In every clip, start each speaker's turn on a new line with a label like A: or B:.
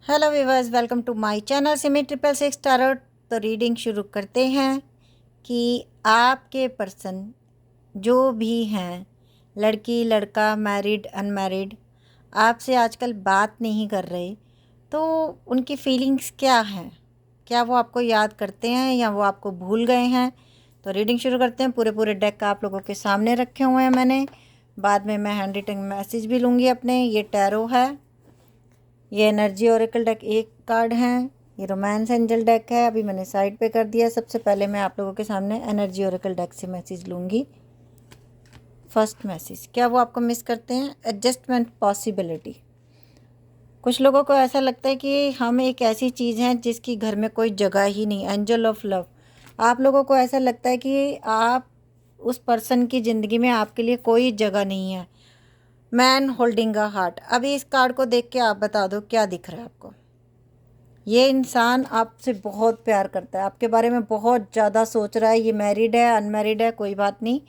A: Hello viewers, welcome to my channel Simi 666 tarot. तो reading शुरू करते हैं कि आपके पर्सन जो भी हैं, लड़की लड़का, मैरिड अनमैरिड, आपसे आजकल बात नहीं कर रहे, तो उनकी फीलिंग्स क्या हैं? क्या वो आपको याद करते हैं या वो आपको भूल गए हैं? तो रीडिंग शुरू करते हैं। पूरे पूरे डेक आप लोगों के सामने रखे हुए हैं मैंने। बाद में मैं हैंड रिटन मैसेज भी लूँगी अपने। ये टैरो है, ये एनर्जी ओरेकल डेक एक कार्ड है, ये रोमांस एंजल डेक है। अभी मैंने साइड पे कर दिया। सबसे पहले मैं आप लोगों के सामने एनर्जी ओरेकल डेक से मैसेज लूँगी। फर्स्ट मैसेज, क्या वो आपको मिस करते हैं? Adjustment possibility. कुछ लोगों को ऐसा लगता है कि हम एक ऐसी चीज़ हैं जिसकी घर में कोई जगह ही नहीं। एंजल ऑफ लव, आप लोगों को ऐसा लगता है कि आप उस पर्सन की ज़िंदगी में आपके लिए कोई जगह नहीं है। Man holding a heart. अभी इस कार्ड को देख के आप बता दो क्या दिख रहा है आपको। ये इंसान आपसे बहुत प्यार करता है, आपके बारे में बहुत ज़्यादा सोच रहा है। ये मैरिड है अनमैरिड है कोई बात नहीं,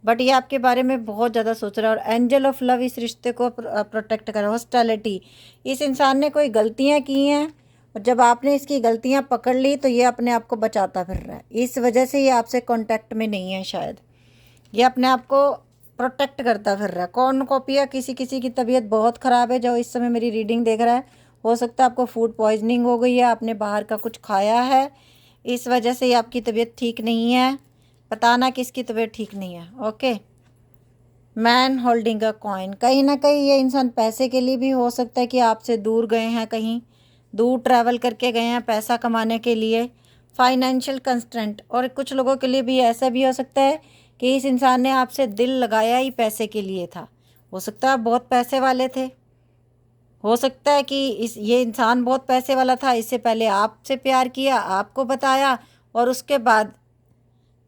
A: बट ये आपके बारे में बहुत ज़्यादा सोच रहा है। और एंजल ऑफ लव इस रिश्ते को प्रोटेक्ट कर। हॉस्टैलिटी, इस इंसान ने कोई गलतियाँ की हैं और जब आपने इसकी गलतियाँ पकड़ ली तो ये अपने आप को बचाता फिर रहा है। इस वजह से ये आपसे कांटेक्ट में नहीं है। शायद ये अपने आप को प्रोटेक्ट करता फिर रहा है। कौन कॉपिया, किसी किसी की तबीयत बहुत ख़राब है जो इस समय मेरी रीडिंग देख रहा है। हो सकता है आपको फूड पॉइजनिंग हो गई है, आपने बाहर का कुछ खाया है, इस वजह से ये आपकी तबीयत ठीक नहीं है। पता ना किसकी तबीयत ठीक नहीं है। Okay, man holding a coin. कहीं ना कहीं ये इंसान पैसे के लिए भी हो सकता है कि आपसे दूर गए हैं, कहीं दूर ट्रैवल करके गए हैं पैसा कमाने के लिए। फाइनेंशियल कंस्ट्रेंट, और कुछ लोगों के लिए भी ऐसा भी हो सकता है कि इस इंसान ने आपसे दिल लगाया ही पैसे के लिए था। हो सकता है आप बहुत पैसे वाले थे, हो सकता है कि ये इंसान बहुत पैसे वाला था, इससे पहले आपसे प्यार किया, आपको बताया, और उसके बाद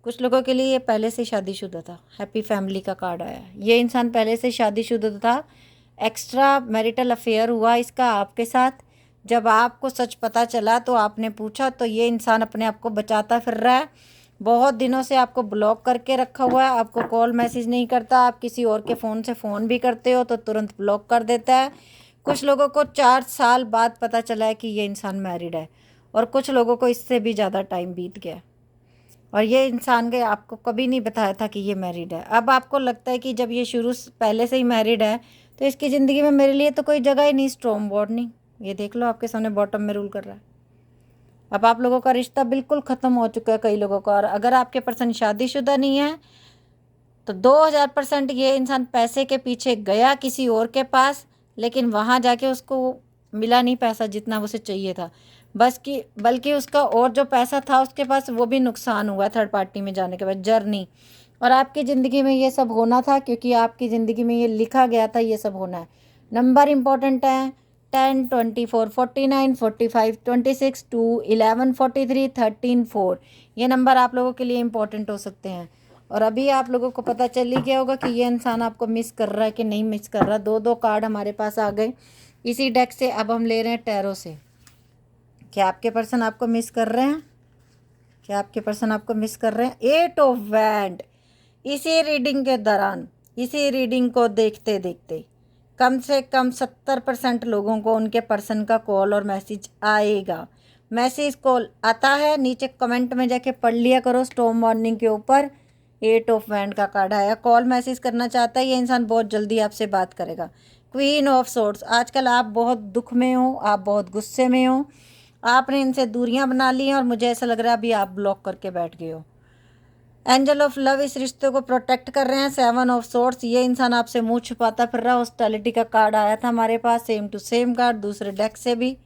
A: कुछ लोगों के लिए ये पहले से शादीशुदा था। हैप्पी फैमिली का कार्ड आया। ये इंसान पहले से शादीशुदा था, एक्स्ट्रा मैरिटल अफेयर हुआ इसका आपके साथ। जब आपको सच पता चला तो आपने पूछा, तो ये इंसान अपने आप को बचाता फिर रहा है। बहुत दिनों से आपको ब्लॉक करके रखा हुआ है, आपको कॉल मैसेज नहीं करता। आप किसी और के फ़ोन से फ़ोन भी करते हो तो तुरंत ब्लॉक कर देता है। कुछ लोगों को 4 साल बाद पता चला है कि ये इंसान मैरिड है, और कुछ लोगों को इससे भी ज़्यादा टाइम बीत गया। और ये इंसान के आपको कभी नहीं बताया था कि ये मैरिड है। अब आपको लगता है कि जब ये शुरू पहले से ही मैरिड है तो इसकी ज़िंदगी में मेरे लिए तो कोई जगह ही नहीं। स्ट्रॉन्ग वार्निंग, ये देख लो आपके सामने बॉटम में रूल कर रहा है। अब आप लोगों का रिश्ता बिल्कुल ख़त्म हो चुका है कई लोगों का। और अगर आपके पर्सन शादीशुदा नहीं है तो 2000% ये इंसान पैसे के पीछे गया किसी और के पास, लेकिन वहाँ जाके उसको मिला नहीं पैसा जितना उसे चाहिए था। बल्कि उसका और जो पैसा था उसके पास वो भी नुकसान हुआ थर्ड पार्टी में जाने के बाद। जर्नी, और आपकी ज़िंदगी में ये सब होना था क्योंकि आपकी ज़िंदगी में ये लिखा गया था ये सब होना है। नंबर इंपॉर्टेंट है 10, 24, 49, 45, 26, 2, 11, 43, 13, 4। ये नंबर आप लोगों के लिए इंपॉर्टेंट हो सकते हैं। और अभी आप लोगों को पता चल ही गया होगा कि ये इंसान आपको मिस कर रहा है कि नहीं मिस कर रहा। दो दो कार्ड हमारे पास आ गए इसी डेक से। अब हम ले रहे हैं टैरो से। क्या आपके पर्सन आपको मिस कर रहे हैं? क्या आपके पर्सन आपको मिस कर रहे हैं? 8 ऑफ वैंड। इसी रीडिंग के दौरान, इसी रीडिंग को देखते देखते कम से कम 70% लोगों को उनके पर्सन का कॉल और मैसेज आएगा। मैसेज कॉल आता है, नीचे कमेंट में जाके पढ़ लिया करो। स्टॉर्म वार्निंग के ऊपर 8 ऑफ वैंड का कार्ड आया। कॉल मैसेज करना चाहता है ये इंसान, बहुत जल्दी आपसे बात करेगा। क्वीन ऑफ सोर्ड्स, आजकल आप बहुत दुख में हो, आप बहुत गुस्से में हो, आपने इनसे दूरियां बना ली हैं और मुझे ऐसा लग रहा है अभी आप ब्लॉक करके बैठ गए हो। एंजल ऑफ लव इस रिश्ते को प्रोटेक्ट कर रहे हैं। 7 ऑफ सोर्ड्स, ये इंसान आपसे मुंह छुपाता फिर रहा। हॉस्टिलिटी का कार्ड आया था हमारे पास, सेम टू सेम कार्ड दूसरे डेक से भी।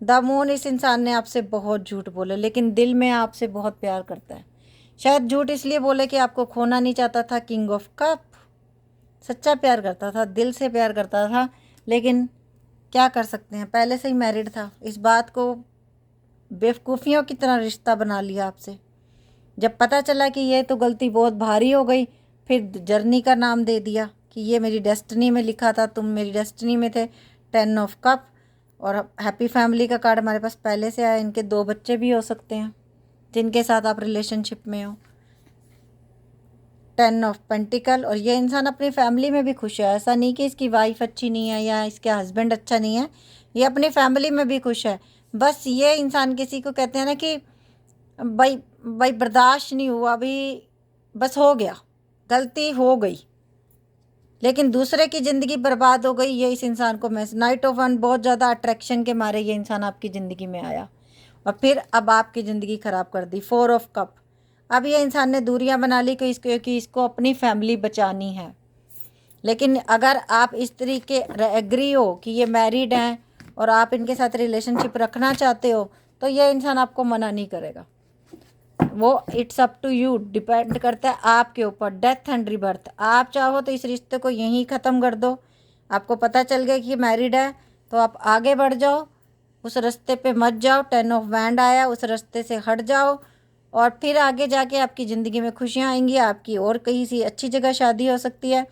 A: द मून, इस इंसान ने आपसे बहुत झूठ बोले लेकिन दिल में आपसे बहुत प्यार करता है। शायद झूठ इसलिए बोले कि आपको खोना नहीं चाहता था। किंग ऑफ कप, सच्चा प्यार करता था, दिल से प्यार करता था, लेकिन क्या कर सकते हैं, पहले से ही मैरिड था। इस बात को बेवकूफ़ियों की तरह रिश्ता बना लिया आपसे। जब पता चला कि ये तो गलती बहुत भारी हो गई, फिर जर्नी का नाम दे दिया कि ये मेरी डेस्टिनी में लिखा था, तुम मेरी डेस्टिनी में थे। 10 ऑफ कप, और हैप्पी फैमिली का कार्ड हमारे पास पहले से आया। इनके 2 बच्चे भी हो सकते हैं जिनके साथ आप रिलेशनशिप में हो। 10 ऑफ पेंटिकल, और ये इंसान अपनी फैमिली में भी खुश है। ऐसा नहीं कि इसकी वाइफ अच्छी नहीं है या इसका हस्बैंड अच्छा नहीं है। ये अपनी फैमिली में भी खुश है। बस ये इंसान किसी को कहते हैं ना कि भाई भाई बर्दाश्त नहीं हुआ अभी, बस हो गया, गलती हो गई, लेकिन दूसरे की ज़िंदगी बर्बाद हो गई, ये इस इंसान को मैं नाइट ऑफ वन बहुत ज़्यादा अट्रैक्शन के मारे ये इंसान आपकी ज़िंदगी में आया और फिर अब आपकी ज़िंदगी ख़राब कर दी। 4 ऑफ कप। अब ये इंसान ने दूरियां बना ली कि इसको अपनी फैमिली बचानी है। लेकिन अगर आप इस तरीके एग्री हो कि ये मैरिड हैं और आप इनके साथ रिलेशनशिप रखना चाहते हो, तो ये इंसान आपको मना नहीं करेगा। वो it's up to you, depend करता है आपके ऊपर। Death and rebirth. आप चाहो तो इस रिश्ते को यहीं ख़त्म कर दो। आपको पता चल गया कि मैरिड है तो आप आगे बढ़ जाओ, उस रास्ते पे मत जाओ। 10 ऑफ वैंड आया, उस रास्ते से हट जाओ और फिर आगे जाके आपकी ज़िंदगी में खुशियाँ आएंगी, आपकी और कहीं सी अच्छी जगह शादी हो सकती है।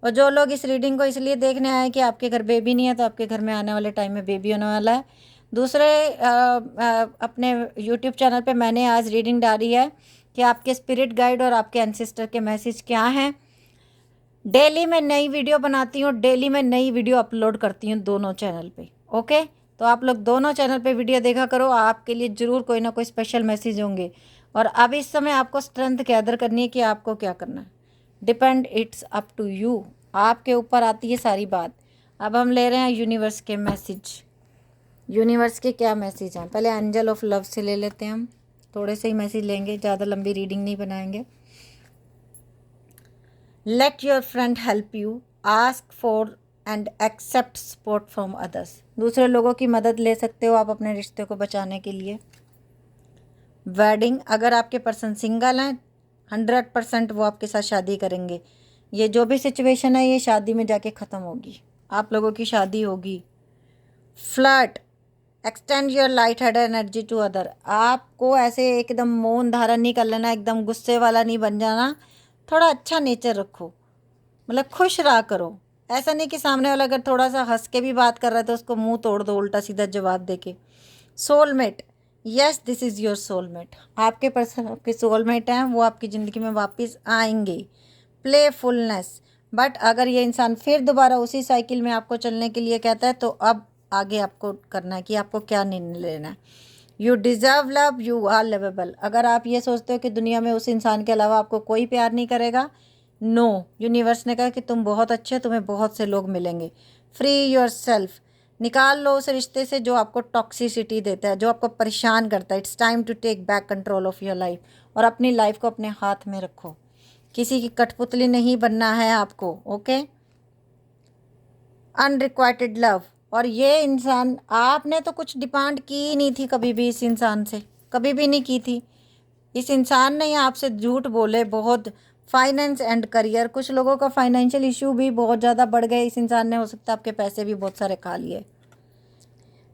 A: और जो लोग इस रीडिंग को इसलिए देखने आए कि आपके घर बेबी नहीं है, तो आपके घर में आने वाले टाइम में बेबी होने वाला है। दूसरे अपने यूट्यूब चैनल पे मैंने आज रीडिंग डाली है कि आपके स्पिरिट गाइड और आपके एंसेस्टर के मैसेज क्या हैं। डेली मैं नई वीडियो बनाती हूँ, डेली मैं नई वीडियो अपलोड करती हूँ दोनों चैनल पे। ओके, तो आप लोग दोनों चैनल पे वीडियो देखा करो, आपके लिए ज़रूर कोई ना कोई स्पेशल मैसेज होंगे। और अब इस समय आपको स्ट्रेंथ गैदर करनी है कि आपको क्या करना है। Depend, it's up to you, आपके ऊपर आती है सारी बात। अब हम ले रहे हैं यूनिवर्स के मैसेज। यूनिवर्स के क्या मैसेज हैं, पहले एंजल ऑफ लव से ले लेते हैं हम। थोड़े से ही मैसेज लेंगे, ज़्यादा लंबी रीडिंग नहीं बनाएंगे। Let your friend help you, ask for and accept support from others. दूसरे लोगों की मदद ले सकते हो आप अपने रिश्ते को बचाने के लिए। वेडिंग, अगर आपके पर्सन सिंगल हैं 100% वो आपके साथ शादी करेंगे। ये जो भी सिचुएशन है ये शादी में जाके ख़त्म होगी, आप लोगों की शादी होगी। Flirt, extend your light head energy to other. आपको ऐसे एकदम मौन धारण नहीं कर लेना, एकदम गुस्से वाला नहीं बन जाना। थोड़ा अच्छा नेचर रखो, मतलब खुश रहा करो। ऐसा नहीं कि सामने वाला अगर थोड़ा सा हंस के भी बात कर रहा है तो उसको मुंह तोड़ दो उल्टा सीधा जवाब देके। Soulmate, yes this is your soulmate. आपके पर्सन आपके सोलमेट हैं, वो आपकी ज़िंदगी में वापस आएंगे। प्लेफुलनेस, बट अगर ये इंसान फिर दोबारा उसी साइकिल में आपको चलने के लिए कहता है तो अब आगे आपको करना है कि आपको क्या निर्णय लेना है। You deserve love, you are lovable. अगर आप ये सोचते हो कि दुनिया में उस इंसान के अलावा आपको कोई प्यार नहीं करेगा, नो, यूनिवर्स ने कहा कि तुम बहुत अच्छे हो, तुम्हें बहुत से लोग मिलेंगे। फ्री योर सेल्फ, निकाल लो उस रिश्ते से जो आपको टॉक्सिसिटी देता है, जो आपको परेशान करता है। It's time to take back control of your life, और अपनी लाइफ को अपने हाथ में रखो। किसी की कठपुतली नहीं बनना है आपको। ओके। अनरिक्वाइटेड लव, और ये इंसान, आपने तो कुछ डिमांड की ही नहीं थी कभी भी इस इंसान से, कभी भी नहीं की थी। इस इंसान ने आपसे झूठ बोले बहुत। फाइनेंस एंड करियर, कुछ लोगों का फाइनेंशियल इशू भी बहुत ज़्यादा बढ़ गए इस इंसान ने, हो सकता है आपके पैसे भी बहुत सारे खा लिए।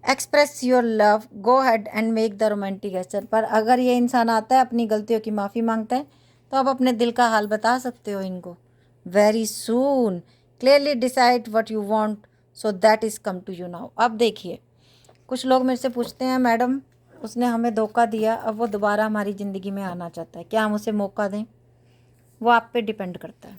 A: Express your love, go had and make the romantic gesture. पर अगर ये इंसान आता है अपनी गलतियों की माफ़ी मांगता है तो आप अपने दिल का हाल बता सकते हो इनको। Very soon, clearly decide what you want so that is come to you now. अब देखिए, कुछ लोग मेरे से पूछते हैं मैडम उसने हमें धोखा दिया, अब वो दोबारा हमारी ज़िंदगी में आना चाहता है, क्या हम उसे मौका दें? वो आप पे डिपेंड करता है।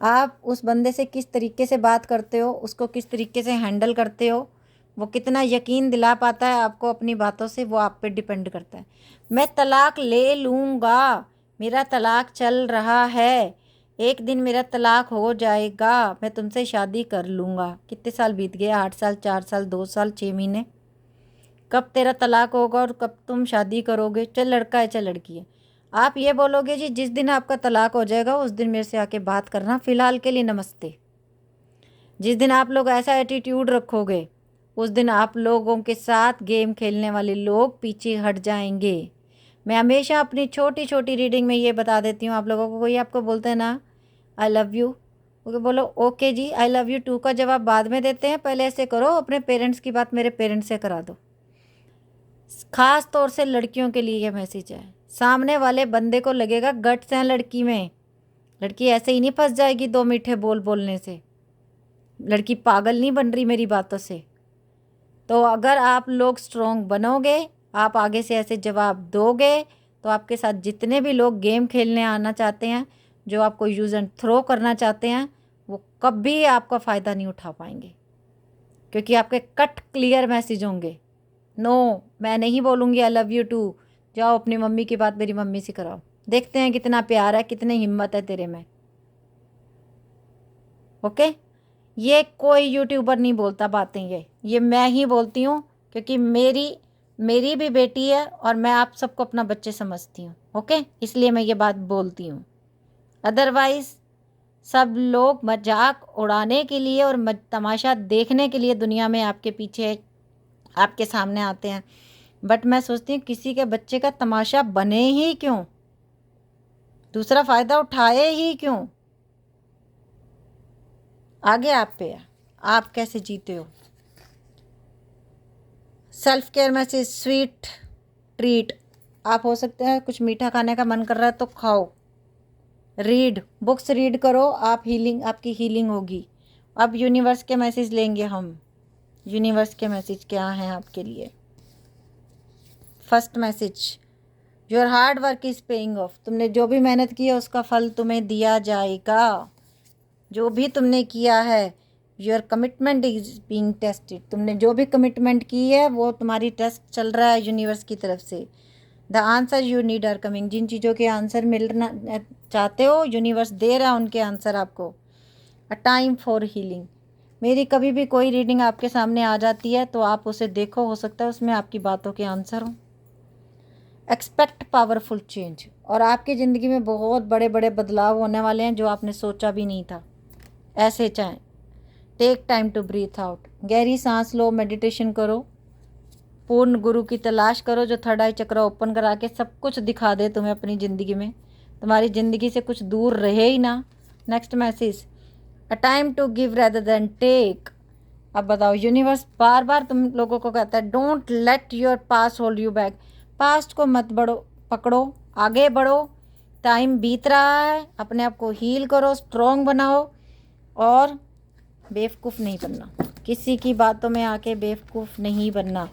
A: आप उस बंदे से किस तरीके से बात करते हो, उसको किस तरीके से हैंडल करते हो, वो कितना यकीन दिला पाता है आपको अपनी बातों से, वो आप पे डिपेंड करता है। मैं तलाक ले लूँगा, मेरा तलाक चल रहा है, एक दिन मेरा तलाक हो जाएगा, मैं तुमसे शादी कर लूँगा। कितने साल बीत गए? 8 साल, 4 साल, 2 साल, 6 महीने। कब तेरा तलाक होगा और कब तुम शादी करोगे? चल लड़का है चल लड़की है। आप ये बोलोगे जी जिस दिन आपका तलाक हो जाएगा उस दिन मेरे से आके बात करना, फ़िलहाल के लिए नमस्ते। जिस दिन आप लोग ऐसा एटीट्यूड रखोगे उस दिन आप लोगों के साथ गेम खेलने वाले लोग पीछे हट जाएंगे। मैं हमेशा अपनी छोटी छोटी रीडिंग में ये बता देती हूँ आप लोगों को। कोई आपको बोलते हैं ना आई लव यू, ओके बोलो ओके जी, आई लव यू टू का जवाब बाद में देते हैं, पहले ऐसे करो अपने पेरेंट्स की बात मेरे पेरेंट्स से करा दो। खास तौर से लड़कियों के लिए यह मैसेज है। सामने वाले बंदे को लगेगा गट्स हैं लड़की में, लड़की ऐसे ही नहीं फंस जाएगी 2 मीठे बोल बोलने से, लड़की पागल नहीं बन रही मेरी बातों से। तो अगर आप लोग स्ट्रॉन्ग बनोगे, आप आगे से ऐसे जवाब दोगे, तो आपके साथ जितने भी लोग गेम खेलने आना चाहते हैं, जो आपको यूज़ एंड थ्रो करना चाहते हैं, वो कभी आपका फ़ायदा नहीं उठा पाएंगे। क्योंकि आपके कट क्लियर मैसेज होंगे। नो, मैं नहीं बोलूँगी आई लव यू टू। जाओ अपनी मम्मी की बात मेरी मम्मी से कराओ, देखते हैं कितना प्यार है, कितनी हिम्मत है तेरे में। ओके, ये कोई यूट्यूबर नहीं बोलता बातें, ये मैं ही बोलती हूँ, क्योंकि मेरी भी बेटी है और मैं आप सबको अपना बच्चे समझती हूँ। ओके, इसलिए मैं ये बात बोलती हूँ। अदरवाइज़ सब लोग मजाक उड़ाने के लिए और तमाशा देखने के लिए दुनिया में आपके पीछे, आपके सामने आते हैं। बट मैं सोचती हूँ किसी के बच्चे का तमाशा बने ही क्यों, दूसरा फ़ायदा उठाए ही क्यों। आगे आप पे है, आप कैसे जीते हो। Self care message, sweet treat. आप हो सकते हैं कुछ मीठा खाने का मन कर रहा है तो खाओ। रीड बुक्स, रीड करो, आपकी हीलिंग होगी। अब यूनिवर्स के मैसेज लेंगे हम। यूनिवर्स के मैसेज क्या हैं आपके लिए। First message, your hard work is paying off. तुमने जो भी मेहनत की है उसका फल तुम्हें दिया जाएगा। जो भी तुमने किया है, your commitment is being tested. तुमने जो भी कमिटमेंट की है वो तुम्हारी टेस्ट चल रहा है यूनिवर्स की तरफ से। The answer you need are coming. जिन चीज़ों के आंसर मिलना चाहते हो यूनिवर्स दे रहा है उनके आंसर आपको। A time for healing. मेरी कभी भी कोई रीडिंग आपके सामने आ जाती है तो आप उसे देखो, हो सकता है उसमें आपकी बातों के आंसर हों। Expect powerful change. और आपकी ज़िंदगी में बहुत बड़े बड़े बदलाव होने वाले हैं जो आपने सोचा भी नहीं था। ऐसे चाहें। Take time to breathe out. गहरी सांस लो, मेडिटेशन करो, पूर्ण गुरु की तलाश करो जो थर्ड आई चक्र ओपन करा के सब कुछ दिखा दे तुम्हें अपनी ज़िंदगी में, तुम्हारी ज़िंदगी से कुछ दूर रहे ही ना। Next message, a time to give rather than take. अब बताओ, यूनिवर्स बार बार तुम लोगों को कहता है don't let your past hold you back. Past को मत पकड़ो, आगे बढ़ो। टाइम बीत रहा है, अपने आप को हील करो, स्ट्रॉन्ग बनाओ और बेवकूफ़ नहीं बनना। किसी की बातों में आके बेवकूफ़ नहीं बनना।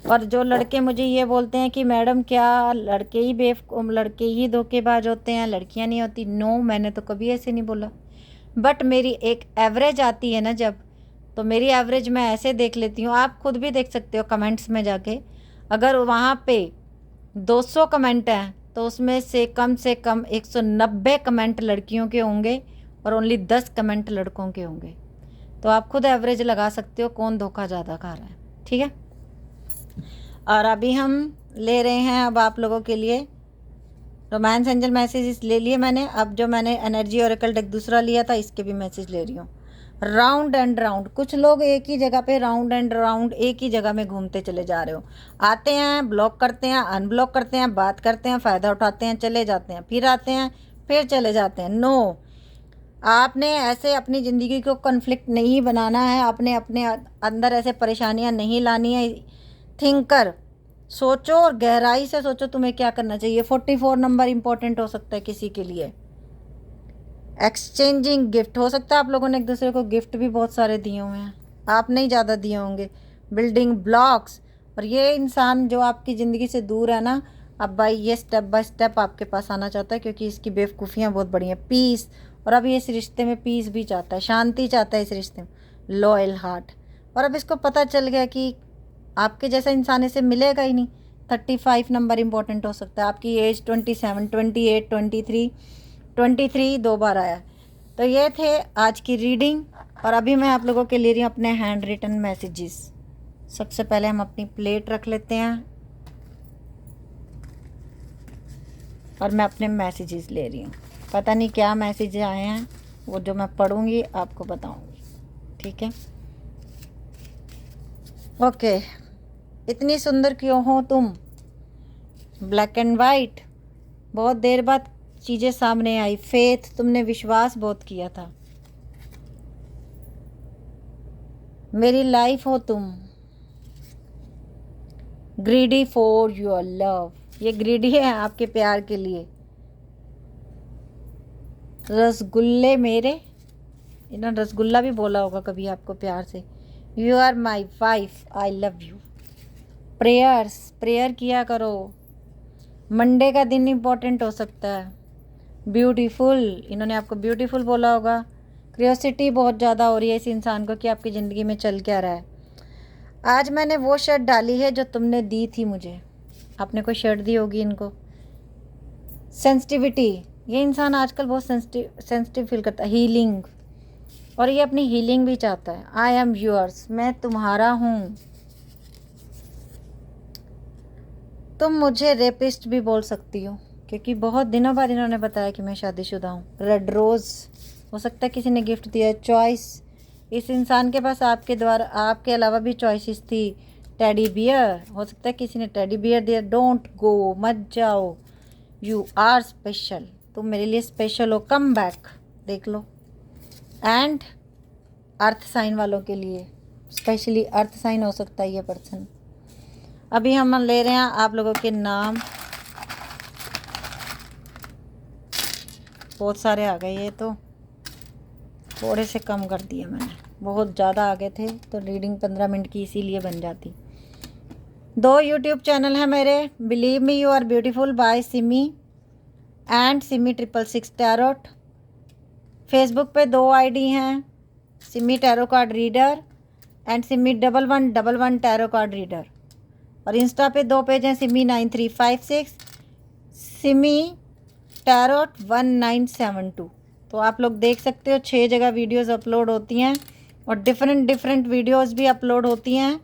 A: और जो लड़के मुझे ये बोलते हैं कि मैडम क्या लड़के ही धोखेबाज होते हैं, लड़कियां नहीं होती। नो, मैंने तो कभी ऐसे नहीं बोला। बट मेरी एक एवरेज आती है ना जब, तो मेरी एवरेज मैं ऐसे देख लेती हूँ। आप खुद भी देख सकते हो कमेंट्स में जाके। अगर वहाँ पे 200 कमेंट हैं तो उसमें से कम 190 कमेंट लड़कियों के होंगे और ओनली 10 कमेंट लड़कों के होंगे। तो आप खुद एवरेज लगा सकते हो कौन धोखा ज़्यादा खा रहा है। ठीक है, और अभी हम ले रहे हैं अब आप लोगों के लिए रोमांस एंजल मैसेजेस ले लिए मैंने। अब जो मैंने एनर्जी ओरेकल डेक दूसरा लिया था इसके भी मैसेज ले रही हूँ। Round and round. कुछ लोग एक ही जगह पे राउंड एंड राउंड एक ही जगह में घूमते चले जा रहे हो। आते हैं, ब्लॉक करते हैं, अनब्लॉक करते हैं, बात करते हैं, फ़ायदा उठाते हैं, चले जाते हैं, फिर आते हैं, फिर चले जाते हैं। नो, आपने ऐसे अपनी ज़िंदगी को कन्फ्लिक्ट नहीं बनाना है। आपने अपने अंदर ऐसे परेशानियां नहीं लानी है। थिंकर, सोचो और गहराई से सोचो तुम्हें क्या करना चाहिए। 44 नंबर इंपॉर्टेंट हो सकता है किसी के लिए। एक्सचेंजिंग गिफ्ट, हो सकता है आप लोगों ने एक दूसरे को गिफ्ट भी बहुत सारे दिए हुए हैं, आप नहीं ज़्यादा दिए होंगे। बिल्डिंग ब्लॉक्स, और ये इंसान जो आपकी ज़िंदगी से दूर है ना, अब भाई ये स्टेप बाय स्टेप आपके पास आना चाहता है क्योंकि इसकी बेवकूफ़ियाँ बहुत बड़ी हैं। पीस, और अब ये इस रिश्ते में पीस भी चाहता है, शांति चाहता है इस रिश्ते में। लॉयल हार्ट, और अब इसको पता चल गया कि आपके जैसा इंसान इसे मिलेगा ही नहीं। 35 नंबर इंपॉर्टेंट हो सकता है। आपकी एज 27, 28, 23 2 बार आया। तो ये थे आज की रीडिंग। और अभी मैं आप लोगों के ले रही हूँ अपने हैंड रिटन मैसेजेस। सबसे पहले हम अपनी प्लेट रख लेते हैं और मैं अपने मैसेजेस ले रही हूँ। पता नहीं क्या मैसेज आए हैं, वो जो मैं पढ़ूँगी आपको बताऊँगी। ठीक है, ओके। इतनी सुंदर क्यों हो तुम, ब्लैक एंड वाइट। बहुत देर बाद चीज़ें सामने आई। फेथ, तुमने विश्वास बहुत किया था। मेरी लाइफ हो तुम। ग्रीडी फॉर योर लव, ये ग्रीडी है आपके प्यार के लिए। रसगुल्ले मेरे, इन्होंने रसगुल्ला भी बोला होगा कभी आपको प्यार से। You are my wife, I love you. Prayers, prayer किया करो। मंडे का दिन इम्पोर्टेंट हो सकता है। ब्यूटीफुल, इन्होंने आपको ब्यूटीफुल बोला होगा। क्यूरियोसिटी बहुत ज़्यादा हो रही है इस इंसान को कि आपकी ज़िंदगी में चल क्या रहा है। आज मैंने वो शर्ट डाली है जो तुमने दी थी मुझे। आपने कोई शर्ट दी होगी इनको। सेंसिटिविटी, ये इंसान आजकल बहुत सेंसिटिव फील करता है। हीलिंग, और ये अपनी हीलिंग भी चाहता है। आई एम योर्स, मैं तुम्हारा हूँ। तुम मुझे रेपिस्ट भी बोल सकती हो, क्योंकि बहुत दिनों बाद इन्होंने बताया कि मैं शादीशुदा हूँ। रेड रोज़, हो सकता है किसी ने गिफ्ट दिया है। चॉइस, इस इंसान के पास आपके द्वारा आपके अलावा भी चॉइसेस थी। टेडी बियर, हो सकता है किसी ने टेडी बियर दिया। डोंट गो, मत जाओ। यू आर स्पेशल, तुम मेरे लिए स्पेशल हो। कम बैक, देख लो। एंड अर्थ साइन वालों के लिए स्पेशली अर्थ साइन हो सकता है ये पर्सन। अभी हम ले रहे हैं आप लोगों के नाम। बहुत सारे आ गए, ये तो थोड़े से कम कर दिए मैंने, बहुत ज़्यादा आ गए थे तो रीडिंग 15 मिनट की इसीलिए बन जाती। 2 यूट्यूब चैनल हैं मेरे, believe me you are beautiful by Simi and Simi 666 tarot. Facebook पे 2 आईडी हैं, Simi tarot card reader and Simi 1111 tarot card reader. और इंस्टा पे 2 पेज हैं, सिमी 9356, सिमी टैरोट 1972। तो आप लोग देख सकते हो 6 जगह वीडियोस अपलोड होती हैं और डिफरेंट वीडियोस भी अपलोड होती हैं।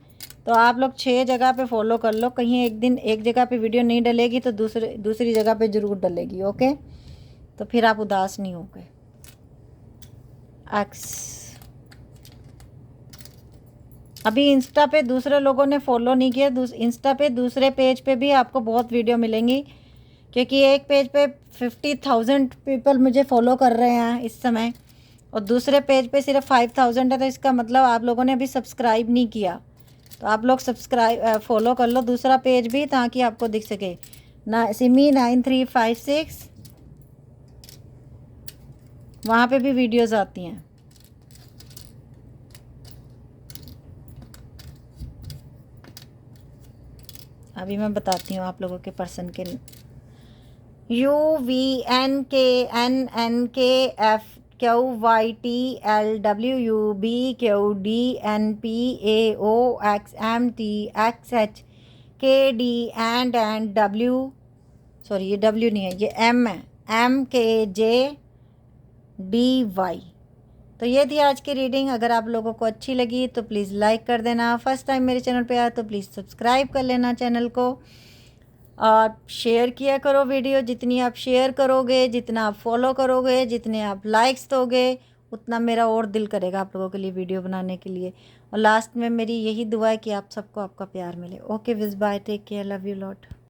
A: तो आप लोग 6 जगह पे फॉलो कर लो, कहीं एक दिन एक जगह पे वीडियो नहीं डलेगी तो दूसरी जगह पे ज़रूर डलेगी। ओके, तो फिर आप उदास नहीं होगे। एक्स, अभी इंस्टा पे दूसरे लोगों ने फॉलो नहीं किया। इंस्टा पे दूसरे पेज पे भी आपको बहुत वीडियो मिलेंगी, क्योंकि एक पेज पे 50,000 पीपल मुझे फॉलो कर रहे हैं इस समय और दूसरे पेज पे सिर्फ 5,000 है। तो इसका मतलब आप लोगों ने अभी सब्सक्राइब नहीं किया। तो आप लोग फॉलो कर लो दूसरा पेज भी, ताकि आपको दिख सके ना। सिमी 9356, वहाँ पे भी वीडियोज़ आती हैं। अभी मैं बताती हूँ आप लोगों के पर्सन के। UVNKNNKFQYTLWUBQDNPAOXMTXHKD एंड W, सॉरी ये W नहीं है, ये M है, MKJDY। तो ये थी आज की रीडिंग। अगर आप लोगों को अच्छी लगी तो प्लीज़ लाइक कर देना। फर्स्ट टाइम मेरे चैनल पे आया तो प्लीज़ सब्सक्राइब कर लेना चैनल को। और शेयर किया करो वीडियो, जितनी आप शेयर करोगे, जितना आप फॉलो करोगे, जितने आप लाइक्स दोगे, उतना मेरा और दिल करेगा आप लोगों के लिए वीडियो बनाने के लिए। और लास्ट में मेरी यही दुआ है कि आप सबको आपका प्यार मिले। Okay with bye, take care, love you lot.